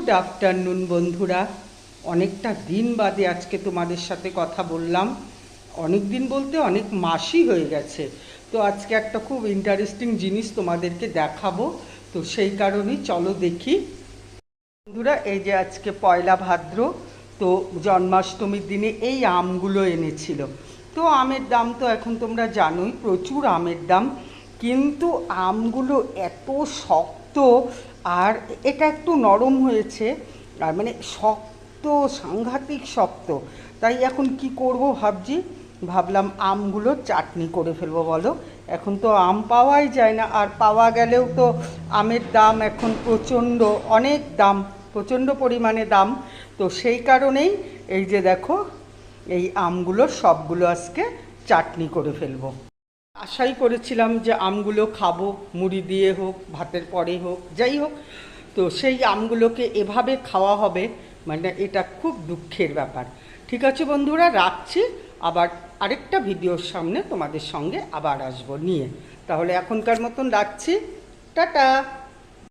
Good afternoon বন্ধুরা। অনেকটা দিন বাদে আজকে তোমাদের সাথে কথা বললাম। অনেক দিন বলতে অনেক মাসই হয়ে গেছে। তো আজকে একটা খুব ইন্টারেস্টিং জিনিস তোমাদেরকে দেখাবো। তো সেই কারণেই চলো দেখি। বন্ধুরা, এই যে আজকে পয়লা ভাদ্র, তো জন্মাষ্টমীর দিনে এই আমগুলো এনেছিল। তো আমের দাম তো এখন তোমরা জানোই, প্রচুর আমের দাম। কিন্তু আমগুলো এত শক্ত, আর এটা একটু নরম হয়েছে, আর মানে শক্ত, সাংঘাতিক শক্ত। তাই এখন কি করব ভাবলাম আমগুলো চাটনি করে ফেলবো। বলো, এখন তো আম পাওয়াই যায় না, আর পাওয়া গেলেও তো আমের দাম এখন প্রচণ্ড, অনেক দাম, প্রচণ্ড পরিমাণে দাম। তো সেই কারণেই এই যে দেখো, এই আমগুলো সবগুলো আজকে চাটনি করে ফেলবো। আশাই করেছিলাম যে আমগুলো খাবো, মুড়ি দিয়ে হোক, ভাতের পরে হোক, যাই হোক। তো সেই আমগুলোকে এভাবে খাওয়া হবে, মানে এটা খুব দুঃখের ব্যাপার। ঠিক আছে বন্ধুরা, রাখছি। আবার আরেকটা ভিডিওর সামনে তোমাদের সঙ্গে আবার আসবো নিয়ে। তাহলে এখনকার মতন রাখছি, টাটা।